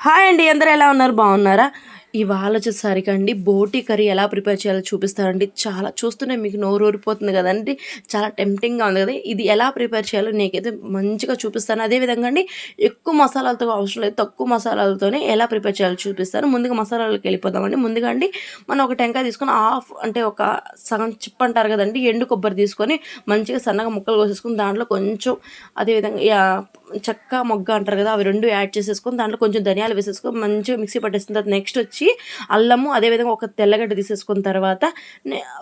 Hi అండి. అందరూ ఎలా ఉన్నారు? బాగున్నారా? ఇవాళ వచ్చేసరికి అండి బోటి కర్రీ ఎలా ప్రిపేర్ చేయాలో చూపిస్తానండి. చాలా చూస్తూనే మీకు నోరూరిపోతుంది కదండీ! చాలా టెంప్టింగ్‌గా ఉంది కదా! ఇది ఎలా ప్రిపేర్ చేయాలో నీకైతే మంచిగా చూపిస్తాను. అదే విధంగా అండి ఎక్కువ మసాలాలతో అవసరం లేదు. తక్కువ మసాలాలతోనే ఎలా ప్రిపేర్ చేయాలో చూపిస్తాను. ముందుగా మసాలాలోకి వెళ్ళిపోదామండి. ముందుగా అండి మనం ఒక టెంకాయ తీసుకొని అంటే ఒక సగం చిప్ అంటారు కదండీ! ఎండు కొబ్బరి తీసుకొని మంచిగా సన్నగా ముక్కలు కోసేసుకొని దాంట్లో కొంచెం అదే విధంగా చెక్క, మొగ్గ అంటారు కదా! అవి 2 యాడ్ చేసేసుకొని దాంట్లో కొంచెం ధనియాలు వేసేసుకొని మంచిగా మిక్సీ పట్టేసిన తర్వాత నెక్స్ట్ వచ్చి అల్లము, అదేవిధంగా ఒక తెల్లగడ్డ తీసేసుకున్న తర్వాత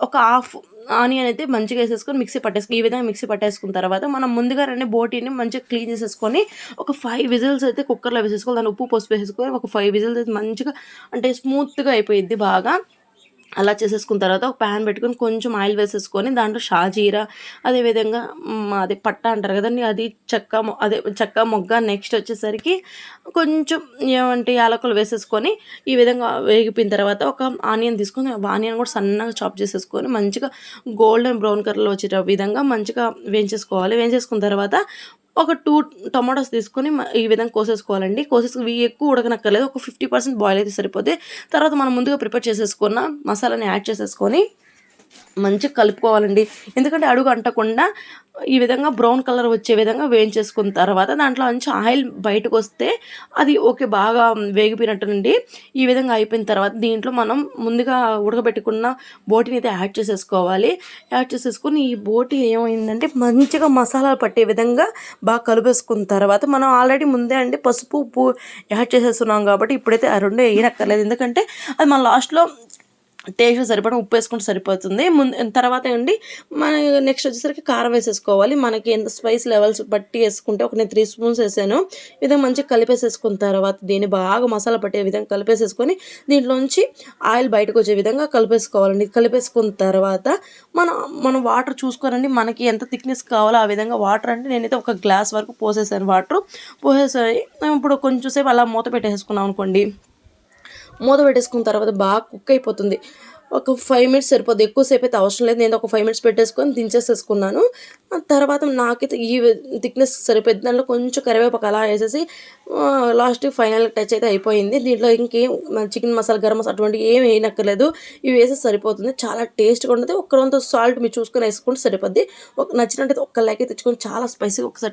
ఒక హాఫ్ ఆనియన్ అయితే మంచిగా వేసేసుకొని మిక్సీ పట్టేసుకొని ఈ విధంగా మిక్సీ పట్టేసుకున్న తర్వాత మనం ముందుగా బోటీని మంచిగా క్లీన్ చేసేసుకొని ఒక 5 విజిల్స్ అయితే కుక్కర్‌లో వేసేసుకోవాలి. దాంట్లో ఉప్పు, పసుపు వేసేసుకొని ఒక 5 విజిల్స్ అయితే మంచిగా అంటే స్మూత్‌గా అయిపోయిద్ది బాగా. అలా చేసేసుకున్న తర్వాత ఒక ప్యాన్ పెట్టుకొని కొంచెం ఆయిల్ వేసేసుకొని దాంట్లో షాజీరా అదేవిధంగా అదే పట్టా అంటారు కదండీ! అది చెక్క, మొగ్గ నెక్స్ట్ వచ్చేసరికి కొంచెం ఏమంటే యాలకులు వేసేసుకొని ఈ విధంగా వేగిపోయిన తర్వాత ఒక ఆనియన్ తీసుకొని ఆనియన్ కూడా సన్నగా చాప్ చేసేసుకొని మంచిగా గోల్డెన్ బ్రౌన్ కలర్‌లో వచ్చే విధంగా మంచిగా వేయించేసుకోవాలి. వేయించేసుకున్న తర్వాత ఒక 2 టొమాటోస్ తీసుకొని ఈ విధంగా కోసేసుకోవాలండి. ఇవి ఎక్కువ ఉడకనక్కర్లేదు. ఒక 50% బాయిల్ అయితే సరిపోద్ది. తర్వాత మనం ముందుగా ప్రిపేర్ చేసేసుకున్న మసాలాని యాడ్ చేసేసుకొని మంచిగా కలుపుకోవాలండి. ఎందుకంటే అడుగు అంటకుండా ఈ విధంగా బ్రౌన్ కలర్ వచ్చే విధంగా వేయించేసుకున్న తర్వాత దాంట్లో నుంచి ఆయిల్ బయటకొస్తే అది ఓకే బాగా వేగిపోయినట్టండి. ఈ విధంగా అయిపోయిన తర్వాత దీంట్లో మనం ముందుగా ఉడకబెట్టుకున్న బోటీని అయితే యాడ్ చేసేసుకోవాలి. యాడ్ చేసేసుకొని ఈ బోటీ ఏమైందంటే మంచిగా మసాలాలు పట్టే విధంగా బాగా కలిపేసుకున్న తర్వాత మనం ఆల్రెడీ ముందే అండి పసుపు, ఉప్పు యాడ్ చేసేస్తున్నాం కాబట్టి ఇప్పుడైతే ఆ 2 వేయనక్కర్లేదు. ఎందుకంటే అది మన లాస్ట్‌లో టేస్ట్‌కి సరిపడా ఉప్పు వేసుకుంటే సరిపోతుంది. తర్వాత అండి మన నెక్స్ట్ వచ్చేసరికి కారం వేసేసుకోవాలి. మనకి ఎంత స్పైస్ లెవెల్స్ బట్టి వేసుకుంటే నేను 3 స్పూన్స్ వేసాను. ఈ విధంగా మంచిగా కలిపేసేసుకున్న తర్వాత దీన్ని బాగా మసాలా పట్టే విధంగా కలిపేసేసుకొని దీంట్లోంచి ఆయిల్ బయటకు వచ్చే విధంగా కలిపేసుకోవాలండి. కలిపేసుకున్న తర్వాత మనం మనం వాటర్ చూసుకోనండి మనకి ఎంత థిక్‌నెస్ కావాలో ఆ విధంగా వాటర్ అంటే నేనైతే ఒక గ్లాస్ వరకు పోసేసాను వాటరు. పోసేసి ఇప్పుడు కొంచెం సేపు అలా మూత పెట్టేసుకున్నాం అనుకోండి. మూత పెట్టేసుకున్న తర్వాత బాగా కుక్ అయిపోతుంది. ఒక 5 మినిట్స్ సరిపోద్ది. ఎక్కువ సేపు అయితే అవసరం లేదు. నేను ఒక 5 మినిట్స్ పెట్టేసుకొని దించేసేసుకున్నాను. తర్వాత నాకైతే ఈ థిక్‌నెస్ సరిపోద్ది. దాంట్లో కొంచెం కరివేపాకు అలా వేసేసి లాస్ట్‌కి ఫైనల్ టచ్ అయితే అయిపోయింది. దీంట్లో ఇంకేం చికెన్ మసాలా, గరం మసాలా అటువంటివి ఏమి వేయనక్కర్లేదు. ఇవి వేస్తే సరిపోతుంది. చాలా టేస్ట్‌గా ఉంటది. ఒక్క రొంత సాల్ట్ మీరు చూసుకొని వేసుకుంటే సరిపోద్ది. నచ్చినట్టయితే ఒక్క లైక్ తెచ్చుకొని చాలా స్పైసీగా ఒకసారి